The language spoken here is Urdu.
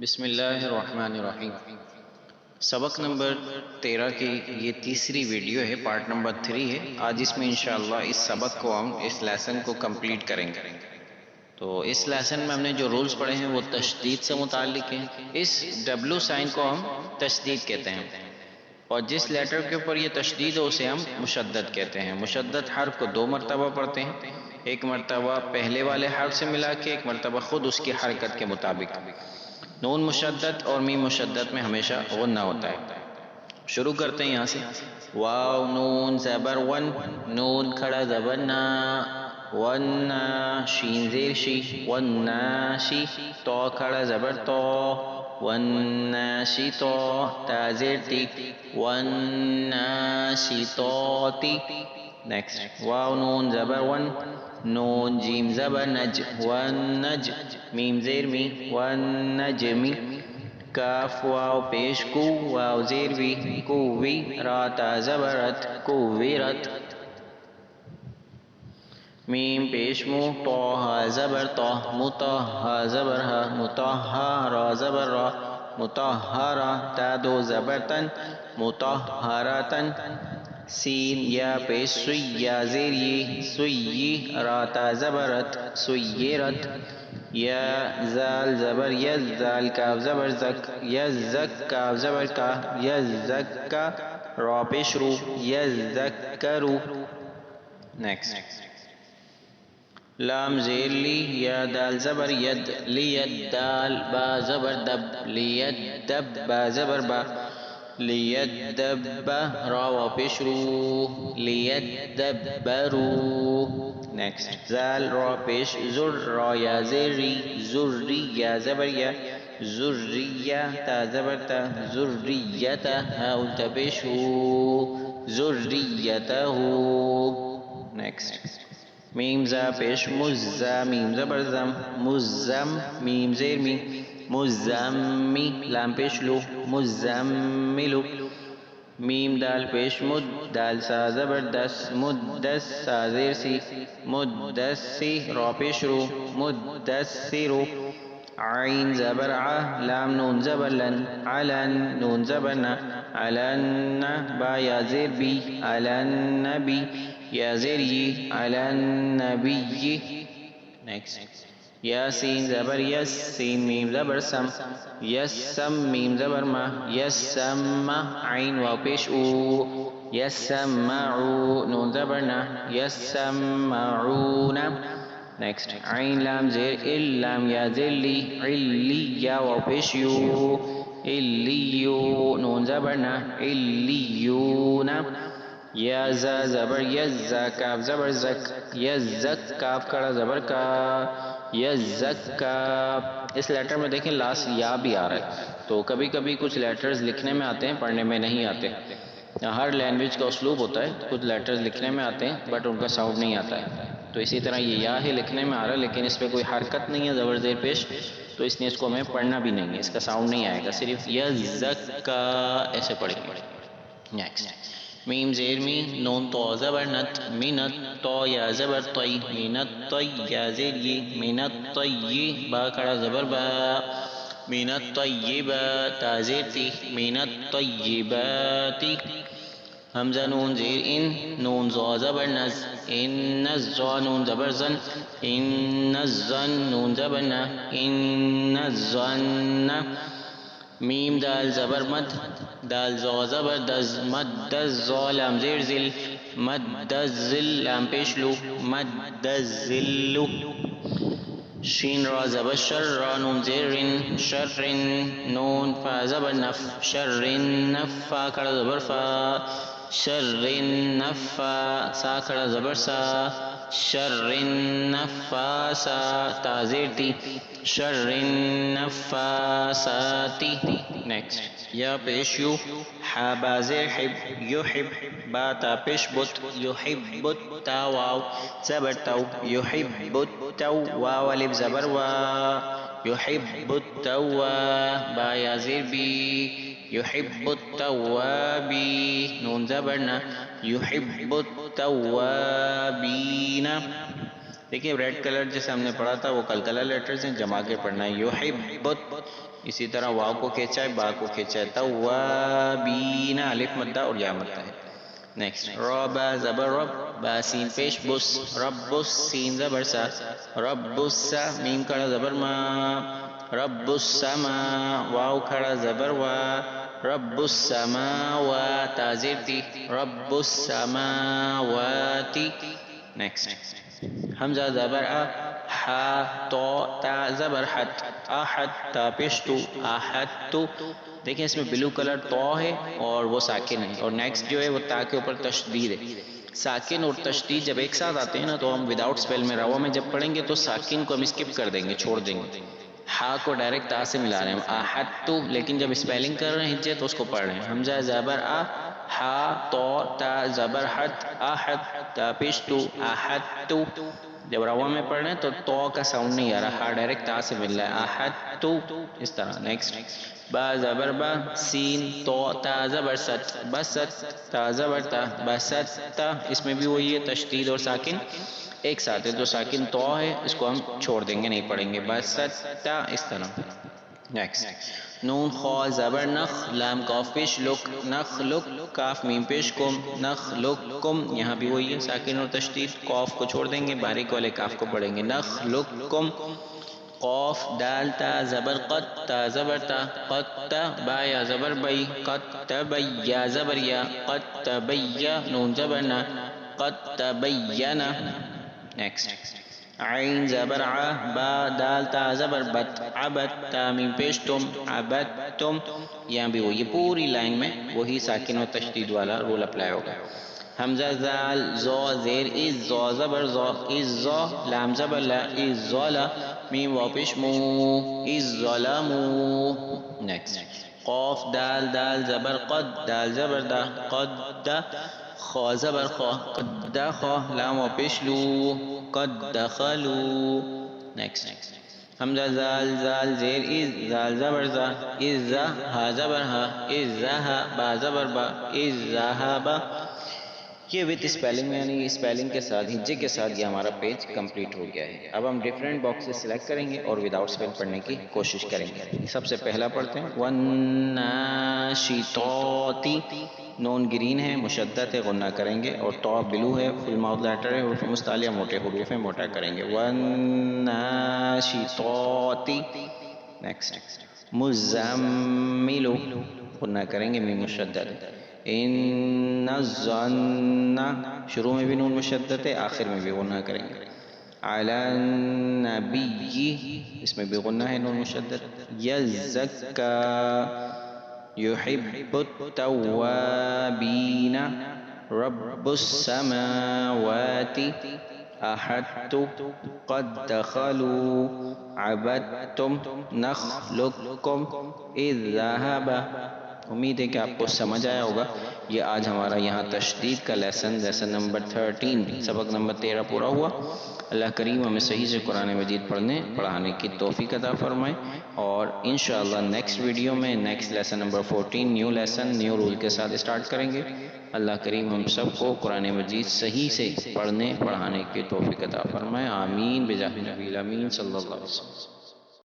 بسم اللہ الرحمن الرحیم۔ سبق نمبر 13 کی یہ تیسری ویڈیو ہے، پارٹ نمبر 3 ہے۔ آج اس میں انشاءاللہ اس سبق کو ہم اس لیسن کو کمپلیٹ کریں گے۔ تو اس لیسن میں ہم نے جو رولز پڑھے ہیں وہ تشدید سے متعلق ہیں۔ اس ڈبلو سائن کو ہم تشدید کہتے ہیں، اور جس لیٹر کے اوپر یہ تشدید ہو اسے ہم مشدد کہتے ہیں۔ مشدد حرف کو 2 مرتبہ پڑھتے ہیں، ایک مرتبہ پہلے والے حرف سے ملا کے، ایک مرتبہ خود اس کی حرکت کے مطابق۔ نون مشدد اور میم مشدد میں ہمیشہ غنہ ہوتا ہے۔ شروع کرتے ہیں یہاں سے۔ واو نون زبر ون، نون کھڑا زبر نا، ون شین زیر شی، ون شی، تو کھڑا زبر تو، ون شی تو، تا زیر تی، ون شی تو تی۔ نیکسٹ واو نون زبر ون، نون جیم زبر نج، ون نج، میم زیر می، ون نجمی۔ کاف واو پیش کو، واو زیر وی، کووی، را تا زبر رت، کوویرت۔ میم پیش مو، تو ہا زبر تو، متو ہا زبر ہا، متوہا، را زبر را، متوہرا۔ تا دو زبر تن، متوہرتن۔ سین یا پیش سوی، یا زیر یی، سویی، را تا زبر رت، سویرت۔ یا زال زبر یز، زال کاف زبر زک، یزک، کاف زبر کا، یزکا، را پیش رو، یزکرو۔ نیکسٹ لام زیر لی، یا دال زبر ید، لید، دال با زبر دب، لید دب، با زبر با، لید دب، را و پیش رو، لید دبرو۔ نیکسٹ زال را پیش زر، را یا زیر ری، زری، یا زبر یا، زریہ، تا زبر تا، زریتا، ہا التا پیش ہو، زریتہ۔ نیکسٹ میم زا پیش مزا، میم زبر زم، مزم، میم زیر می، مزمی، لام پیش لو، مزملو۔ میم دال پیش مد، دال سا زبر دس، مدس، سا زیر سی، مدسی، را پیش رو، مدسرو۔ عین زبر ع، لام نون زبر لن، علن، نون زبر نا، علن، با یا زیر بی، علنبی، یا زیر یی، علنبی۔ نیکسٹ یا سین زبر یس، سین میم زبر سم، یسم، میم زبر ما، یسم، عین واو پیش او، یسمعو، نون زبر نا، یسمعون۔ نیکسٹ عین لام زیر ال، لام یا زیر لی، علی، یا واو پیش یو، علیو، نون زبر نا، علیون۔ یا زا زبر یز، زا کاف زبر زک، یزک، کاف کڑا زبر کا، یزکا۔ اس لیٹر میں دیکھیں لاسٹ یا بھی آ رہا ہے، تو کبھی کبھی کچھ لیٹرز لکھنے میں آتے ہیں، پڑھنے میں نہیں آتے۔ ہر لینگویج کا اسلوب ہوتا ہے، کچھ لیٹرز لکھنے میں آتے ہیں بٹ ان کا ساؤنڈ نہیں آتا ہے۔ تو اسی طرح یہ یا ہے لکھنے میں آ رہا ہے لیکن اس پہ کوئی حرکت نہیں ہے زبر زیر پیش، تو اس نے اس کو ہمیں پڑھنا بھی نہیں ہے، اس کا ساؤنڈ نہیں آئے گا، صرف یزکا ایسے پڑھیں گے۔ نیکسٹ میم زیر می، نون تو زبر نت، منت، تو یا زبر طی، منت طی، یا زیر یی، منت طی، با کڑا زبر با، منت طیبا، تا زیر تی، منت طیباتی۔ حمزہ نون زیر ان، نون زا زبر نز، ان نزا، نون زبر زن، ان نزن، نون زبر نا، ان نزن۔ میم دال زبر مد، دال زا زبر دز، مد دز، زا لام زیر زل، مد دزل، لام پیش لو، مد دزلو۔ شین را زبر شر، را نون زیر رن، شرن، نون فا زبر نف، شرن نف، فا کڑا زبر فا، شرن نفا، سا کھڑا زبر سا، شرن نفاسا، تا زیر تی، شرن نفاساتی۔ نیکسٹ یا پیش یو، حا با زیر حب، یحب، با تا پیش بت، یحبت، تا واو زبر تو، یحبت تو، واو الف زبر وا، یحب التوا، با یا زیر بی، یحب التوابی، نون زبر نا، یحب التوابین۔ دیکھیں ریڈ کلر جیسے ہم نے پڑھا تھا وہ کلکلا لیٹرز ہیں، جما کے پڑھنا ہے، یحب اسی طرح واو کو کھینچا ہے، با کو کھینچا ہے، توابین، الف مدہ اور یا مدہ ہے۔ نیکسٹ ربا زبر رب، با سین پیش بس، رب سین زبر سا، رب السا میم کھڑا زبر ما، رب السما واو کھڑا زبر وا، رب السماوات تازیر تی، رب السماواتی۔ نیکسٹ حمزہ زبر آ، حا تو تا زبر حت، احد تا پیش تو، احد تو۔ دیکھیں اس میں بلو کلر تو ہے اور وہ ساکن ہے، اور نیکسٹ جو ہے وہ تا کے اوپر تشدید ہے۔ ساکن اور تشدید جب ایک ساتھ آتے ہیں نا تو ہم وداؤٹ اسپیل میں روا میں جب پڑھیں گے تو ساکن کو ہم اسکپ کر دیں گے، چھوڑ دیں گے، ہا کو ڈائریکٹ تا سے ملا رہے ہیں احد تو، لیکن جب اسپیلنگ کر رہے ہیں ہجے تو اس کو پڑھ رہے ہیں۔ حمزہ زبر آ، ہا تو تا زبر حت، احد تا پیش تو، احد تو۔ جب روا میں پڑھ رہے ہیں تو کا ساؤنڈ نہیں آ رہا، ہا ڈائریکٹ تا سے مل رہا ہے، احد تو، اس طرح۔ نیکسٹ با زبر با، سین تو تا زبر ست، بست تا زبر تا، بست تا، اس میں بھی وہی ہے تشدید اور ساکن ایک ساتھ ہے، جو ساکن تو ہے اس کو ہم چھوڑ دیں گے، نہیں پڑھیں گے، بست تا، اس طرح۔ نیکسٹ نون خوا زبر نخ، لام کاف پیش لک، نخ لک، کاف میم پیش کم، نخ لک کم، یہاں بھی وہی ہے ساکن اور تشدید، قاف کو چھوڑ دیں گے، باریک والے کاف کو پڑھیں گے، نخ لک کم۔ قاف دال تا زبر قد، تا زبر تا، قد تا، با یا زبر بئی، قد تبی، یا زبر یا، قد تبی، نون زبر نا، قد تبینا۔ نیکسٹ عین زبر ع، با دال تا زبر بت، عبد تا میم پیش تم، عبدتم، یہاں بھی وہی پوری لائن میں وہی ساکن و تشدید والا رول اپلائی ہوگا۔ حمزہ زال زو زیر از، زو زبر زو، از زو، لام زبر لا، از زولا، میم واو پیش مو، از ظلمو۔ نیکسٹ قاف دال دال زبر قد، دال زبر دا، قد دا، خا زبر خا، قد دخا، لام واو پیش لو، قد دخلو۔ نیکسٹ حمزہ زال زال زیر از، زال زبر زا، از زا، ہا زبر ہا، از زہا، با زبر با، از زہابا۔ یہ وتھ اسپیلنگ میں یعنی اسپیلنگ کے ساتھ ہجے کے ساتھ یہ ہمارا پیج کمپلیٹ ہو گیا ہے۔ اب ہم ڈیفرنٹ باکسز سلیکٹ کریں گے اور وداؤٹ اسپیل پڑھنے کی کوشش کریں گے۔ سب سے پہلا پڑھتے ہیں والناشطات، نون گرین ہے، مشدد ہے، غنہ کریں گے، اور تو بلو ہے، فل ماؤتھ لیٹر ہے، حروف مستعلیہ موٹے حروف ہیں، موٹا کریں گے، والناشطات۔ نیکسٹ مزمل، غنہ کریں گے، میم مشدد ہے، ان الظن، شروع میں بھی نون مشدد ہے، آخر میں بھی غنہ کریں گے، علی النبی، اس میں بھی غنہ ہے، نون مشدد، یزکا، یحب التوابین، رب السماوات، احدت، قد دخلوا، عبدتم، نخلقکم، اذ ذهب۔ امید ہے کہ آپ کو سمجھ آیا ہوگا۔ یہ آج ہمارا یہاں تشدید کا لیسن نمبر 13 سبق نمبر 13 پورا ہوا۔ اللہ کریم ہمیں صحیح سے قرآن مجید پڑھانے کی توفیق عطا فرمائے، اور انشاءاللہ نیکسٹ ویڈیو میں next lesson number 14 new lesson new rule کے ساتھ اسٹارٹ کریں گے۔ اللہ کریم ہم سب کو قرآن مجید صحیح سے پڑھانے کی توفیق عطا فرمائے، آمین بجاہ نبی الامین صلی اللہ علیہ وسلم۔